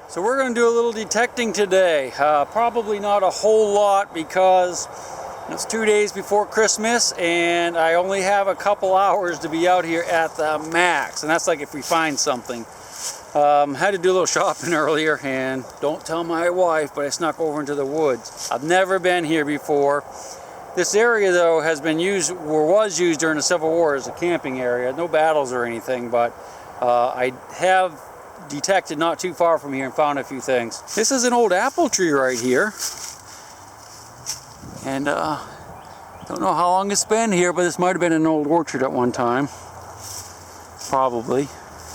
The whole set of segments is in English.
So we're going to do a little detecting today. Probably not a whole lot because it's 2 days before Christmas and I only have a couple hours to be out here at the max, and that's like if we find something. Had to do a little shopping earlier, and don't tell my wife, but I snuck over into the woods. I've never been here before. This area though has been used, or was used during the Civil War as a camping area. No battles or anything, but I have detected not too far from here and found a few things. This is an old apple tree right here, and don't know how long it's been here, but this might have been an old orchard at one time. Probably.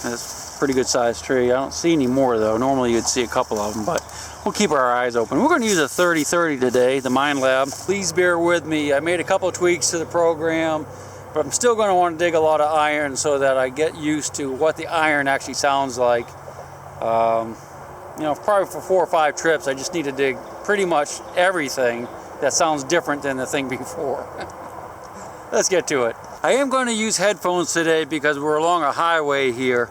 It's a pretty good sized tree. I don't see any more though. Normally you'd see a couple of them, but we'll keep our eyes open. We're going to use a 3030 today, the Minelab. Please bear with me. I made a couple of tweaks to the program, but I'm still going to want to dig a lot of iron so that I get used to what the iron actually sounds like. You know, probably for 4 or 5 trips, I just need to dig pretty much everything that sounds different than the thing before. Let's get to it. I am going to use headphones today because we're along a highway here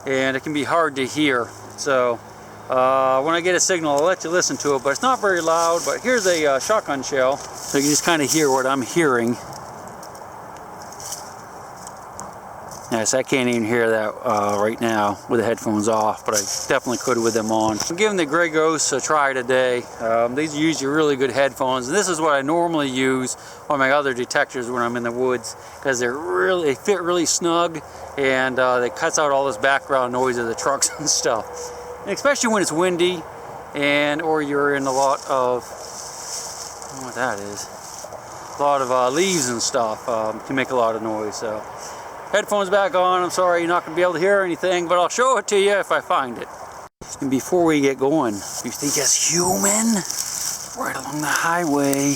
and it can be hard to hear. So when I get a signal, I'll let you listen to it, but it's not very loud. But here's a shotgun shell, so you can just kind of hear what I'm hearing. Yes, I can't even hear that right now with the headphones off, but I definitely could with them on. I'm giving the Grey Ghost a try today. These are usually really good headphones, and this is what I normally use on my other detectors when I'm in the woods, because they fit really snug, and they cuts out all this background noise of the trucks and stuff. And especially when it's windy, or you're in a lot of, I don't know what that is, a lot of leaves and stuff can make a lot of noise. So. Headphones back on. I'm sorry you're not going to be able to hear anything, but I'll show it to you if I find it. And before we get going, you think it's human? Right along the highway.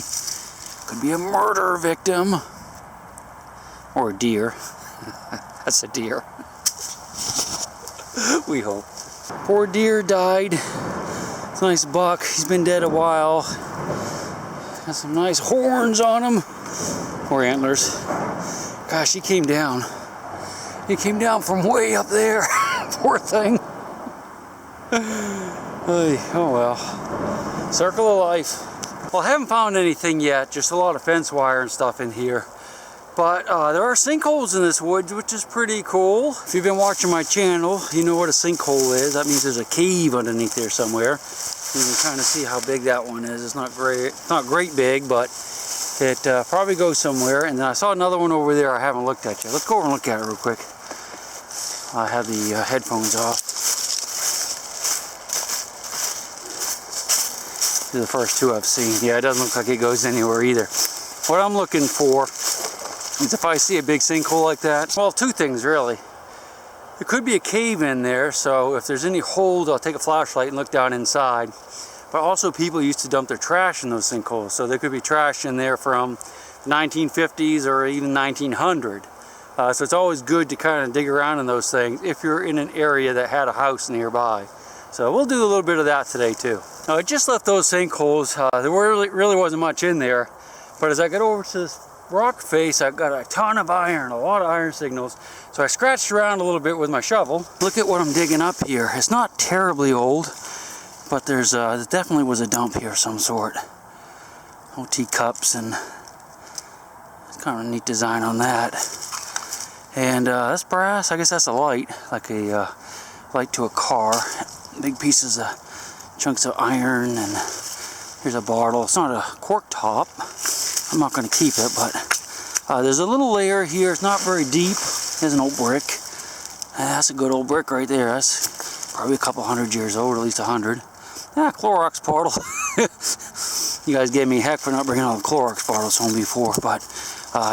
Could be a murder victim. Or a deer. That's a deer. We hope. Poor deer died. It's a nice buck. He's been dead a while. Got some nice horns on him. Or antlers. Gosh, he came down. He came down from way up there. Poor thing. Oh well. Circle of life. Well, I haven't found anything yet. Just a lot of fence wire and stuff in here. But there are sinkholes in this woods, which is pretty cool. If you've been watching my channel, you know what a sinkhole is. That means there's a cave underneath there somewhere. You can kind of see how big that one is. It's not great big, but it probably goes somewhere. And then I saw another one over there I haven't looked at yet. Let's go over and look at it real quick. I have the headphones off. These are the first two I've seen. Yeah, it doesn't look like it goes anywhere either. What I'm looking for is if I see a big sinkhole like that, well, two things really. There could be a cave in there, so if there's any holes, I'll take a flashlight and look down inside. But also people used to dump their trash in those sinkholes, so there could be trash in there from 1950s or even 1900. So it's always good to kind of dig around in those things if you're in an area that had a house nearby. So we'll do a little bit of that today too. Now I just left those sinkholes. There really wasn't much in there, but as I got over to this rock face, I got a ton of iron, a lot of iron signals. So I scratched around a little bit with my shovel. Look at what I'm digging up here. It's not terribly old, but there definitely was a dump here of some sort. Old teacups, and it's kind of a neat design on that. And that's brass. I guess that's a light, like a light to a car. Big pieces of chunks of iron, and here's a bottle. It's not a cork top. I'm not going to keep it, but there's a little layer here. It's not very deep. There's an old brick. That's a good old brick right there. That's probably a couple 100 years old, at least 100. Ah, Clorox bottle. You guys gave me heck for not bringing all the Clorox bottles home before, but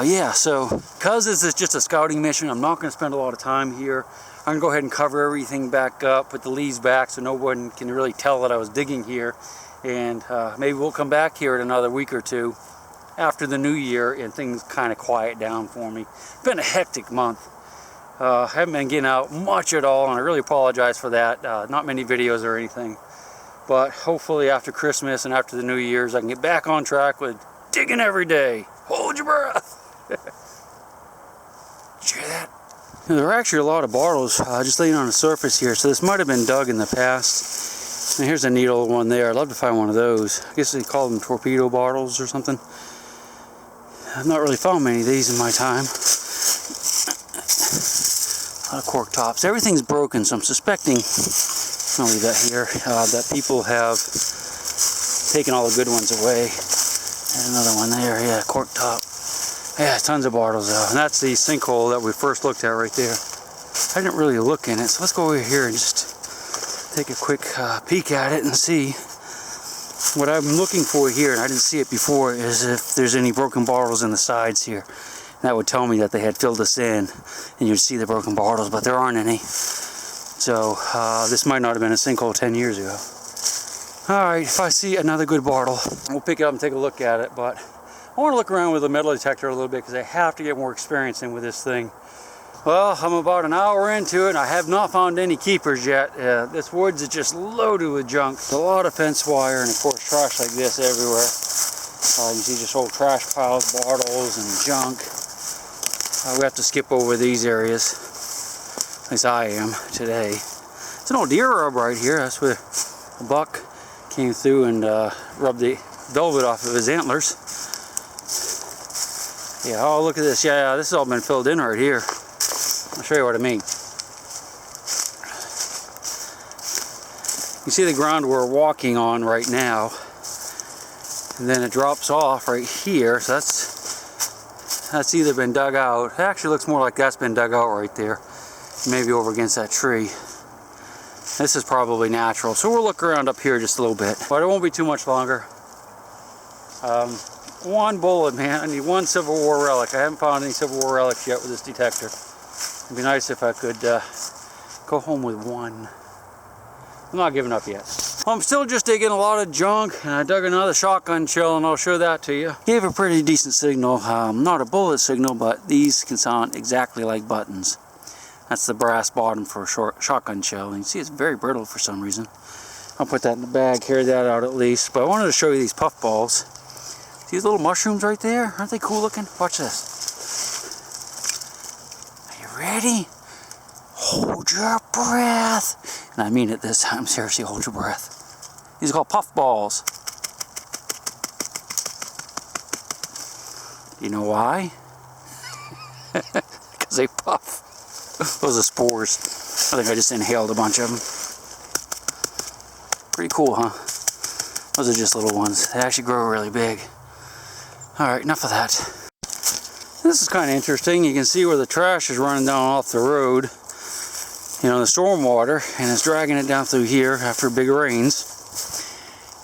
yeah, so because this is just a scouting mission, I'm not going to spend a lot of time here. I'm going to go ahead and cover everything back up, put the leaves back so no one can really tell that I was digging here. And maybe we'll come back here in another week or two after the new year and things kind of quiet down for me. It's been a hectic month. I haven't been getting out much at all, and I really apologize for that. Not many videos or anything. But hopefully after Christmas and after the New Year's, I can get back on track with digging every day. Hold your breath. Did you hear that? There are actually a lot of bottles just laying on the surface here, so this might have been dug in the past. And here's a neat old one there. I'd love to find one of those. I guess they call them torpedo bottles or something. I've not really found many of these in my time. A lot of cork tops. Everything's broken, so I'm suspecting, I'll leave that here, that people have taken all the good ones away. And another one there, yeah, cork top. Yeah, tons of bottles though. And that's the sinkhole that we first looked at right there. I didn't really look in it, so let's go over here and just take a quick peek at it and see. What I'm looking for here, and I didn't see it before, is if there's any broken bottles in the sides here. That would tell me that they had filled this in, and you'd see the broken bottles, but there aren't any. So this might not have been a sinkhole 10 years ago. Alright, if I see another good bottle, we'll pick it up and take a look at it, but I want to look around with a metal detector a little bit because I have to get more experience in with this thing. Well, I'm about an hour into it and I have not found any keepers yet. This woods is just loaded with junk. A lot of fence wire and of course trash like this everywhere. You can see just old trash piles, bottles and junk. We have to skip over these areas. At least I am today. It's an old deer rub right here. That's where a buck came through and rubbed the velvet off of his antlers. Yeah, oh look at this. Yeah, this has all been filled in right here. I'll show you what I mean. You see the ground we're walking on right now, and then it drops off right here. So that's either been dug out. It actually looks more like that's been dug out right there, maybe over against that tree. This is probably natural. So we'll look around up here just a little bit, but it won't be too much longer. One bullet, man. I need one Civil War relic. I haven't found any Civil War relics yet with this detector. It'd be nice if I could go home with one. I'm not giving up yet. Well, I'm still just digging a lot of junk, and I dug another shotgun shell, and I'll show that to you. Gave a pretty decent signal. Not a bullet signal, but these can sound exactly like buttons. That's the brass bottom for a shotgun shell. And you see it's very brittle for some reason. I'll put that in the bag, carry that out at least. But I wanted to show you these puffballs. See these little mushrooms right there? Aren't they cool looking? Watch this. Ready? Hold your breath. And I mean it this time. Seriously, hold your breath. These are called puffballs. You know why? Because they puff. Those are spores. I think I just inhaled a bunch of them. Pretty cool, huh? Those are just little ones. They actually grow really big. Alright, enough of that. This is kind of interesting. You can see where the trash is running down off the road, you know, the storm water, and it's dragging it down through here after big rains.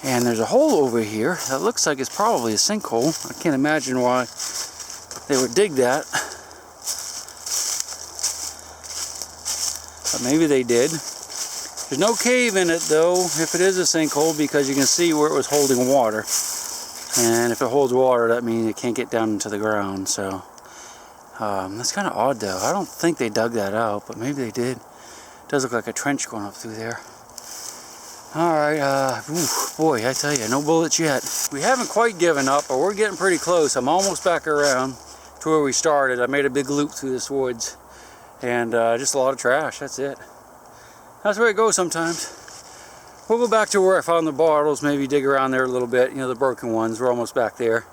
And there's a hole over here that looks like it's probably a sinkhole. I can't imagine why they would dig that, but maybe they did. There's no cave in it though, if it is a sinkhole, because you can see where it was holding water. And if it holds water, that means it can't get down into the ground. So that's kind of odd though. I don't think they dug that out, but maybe they did. It does look like a trench going up through there. Alright, boy, I tell you, no bullets yet. We haven't quite given up, but we're getting pretty close. I'm almost back around to where we started. I made a big loop through this woods. And just a lot of trash, that's it. That's where it goes sometimes. We'll go back to where I found the bottles, maybe dig around there a little bit, you know, the broken ones. We're almost back there.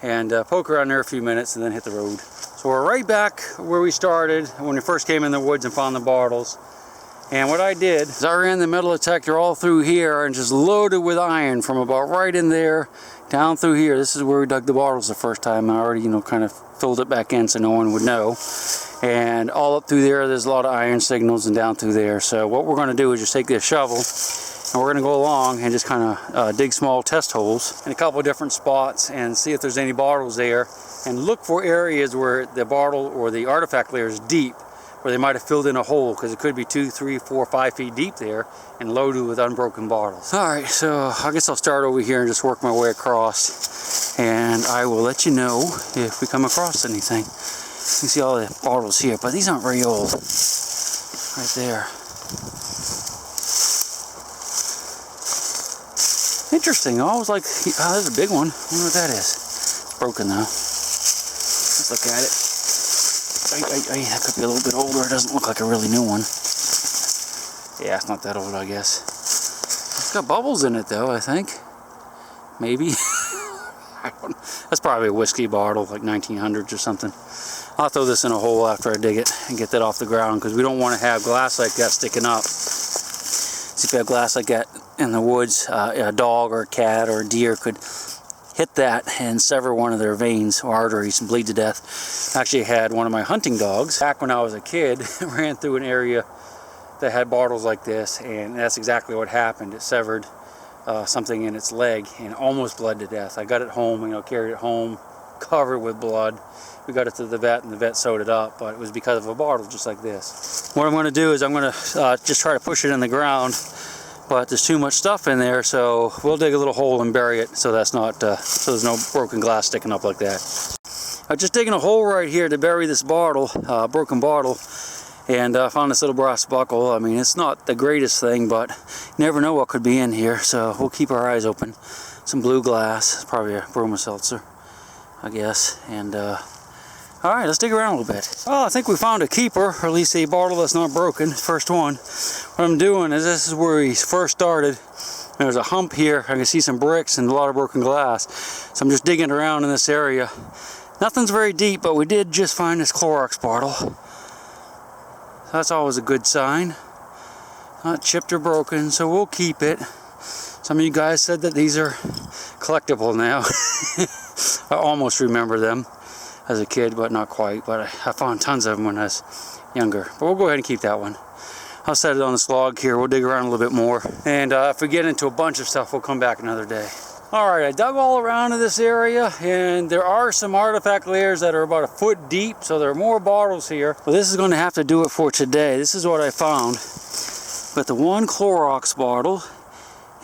And poke around there a few minutes and then hit the road. So we're right back where we started when we first came in the woods and found the bottles. And what I did is I ran the metal detector all through here and just loaded with iron from about right in there down through here. This is where we dug the bottles the first time. I already, you know, kind of filled it back in so no one would know. And all up through there, there's a lot of iron signals, and down through there. So what we're going to do is just take this shovel and we're going to go along and just kind of dig small test holes in a couple of different spots and see if there's any bottles there, and look for areas where the bottle or the artifact layer is deep, where they might have filled in a hole, because it could be 2, 3, 4, 5 feet deep there and loaded with unbroken bottles. Alright, so I guess I'll start over here and just work my way across, and I will let you know if we come across anything. You can see all the bottles here, but these aren't very old. Right there. Interesting. I was like, oh, there's a big one. I wonder what that is. It's broken though. Let's look at it. That could be a little bit older. It doesn't look like a really new one. Yeah, it's not that old, I guess. It's got bubbles in it though, I think. Maybe. I don't know. That's probably a whiskey bottle, like 1900s or something. I'll throw this in a hole after I dig it and get that off the ground, because we don't want to have glass like that sticking up. See, if you have glass like that in the woods, a dog or a cat or a deer could hit that and sever one of their veins or arteries and bleed to death. I actually had one of my hunting dogs, back when I was a kid, ran through an area that had bottles like this, and that's exactly what happened. It severed something in its leg and almost bled to death. I got it home, carried it home, covered with blood. We got it to the vet, and the vet sewed it up, but it was because of a bottle just like this. What I'm going to do is I'm going to just try to push it in the ground, but there's too much stuff in there, so we'll dig a little hole and bury it so that's not so there's no broken glass sticking up like that. I'm just digging a hole right here to bury this bottle, broken bottle, and found this little brass buckle. I mean, it's not the greatest thing, but you never know what could be in here, so we'll keep our eyes open. Some blue glass, probably a Broma seltzer, I guess, and alright, let's dig around a little bit. Oh, I think we found a keeper, or at least a bottle that's not broken. First one. What I'm doing is, this is where he first started. There's a hump here. I can see some bricks and a lot of broken glass. So I'm just digging around in this area. Nothing's very deep, but we did just find this Clorox bottle. So that's always a good sign. Not chipped or broken, so we'll keep it. Some of you guys said that these are collectible now. I almost remember them as a kid, but not quite. But I found tons of them when I was younger. But we'll go ahead and keep that one. I'll set it on this log here. We'll dig around a little bit more. And if we get into a bunch of stuff, we'll come back another day. Alright, I dug all around in this area, and there are some artifact layers that are about a foot deep, so there are more bottles here. But this is going to have to do it for today. This is what I found. Got the one Clorox bottle,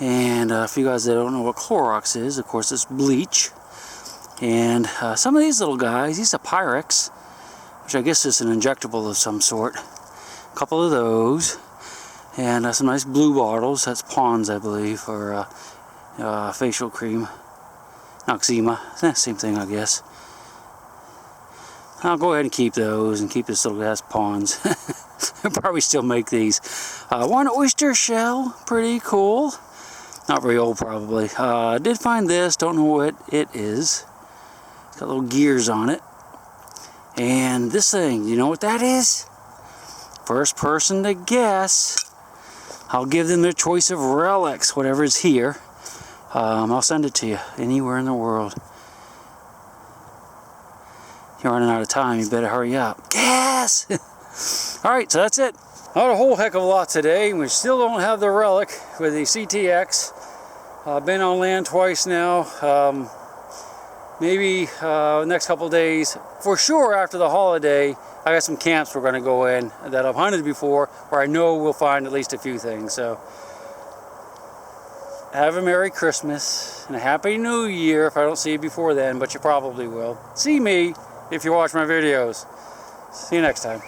and if you guys don't know what Clorox is, of course it's bleach. And some of these little guys, these are Pyrex, which I guess is an injectable of some sort. A couple of those, and some nice blue bottles. That's Pond's, I believe, or facial cream, Noxzema, same thing, I guess. I'll go ahead and keep those, and keep this little guy's Pond's. They'll probably still make these. One oyster shell, pretty cool. Not very old, probably. I did find this, don't know what it is. It's got little gears on it. And this thing, you know what that is? First person to guess. I'll give them their choice of relics, whatever's here. I'll send it to you anywhere in the world. You're running out of time, you better hurry up. Yes! Alright, so that's it. Not a whole heck of a lot today. We still don't have the relic with the CTX. I've been on land twice now. Maybe next couple days. For sure after the holiday, I got some camps we're going to go in that I've hunted before, where I know we'll find at least a few things. So, have a Merry Christmas and a Happy New Year if I don't see you before then, but you probably will. See me if you watch my videos. See you next time.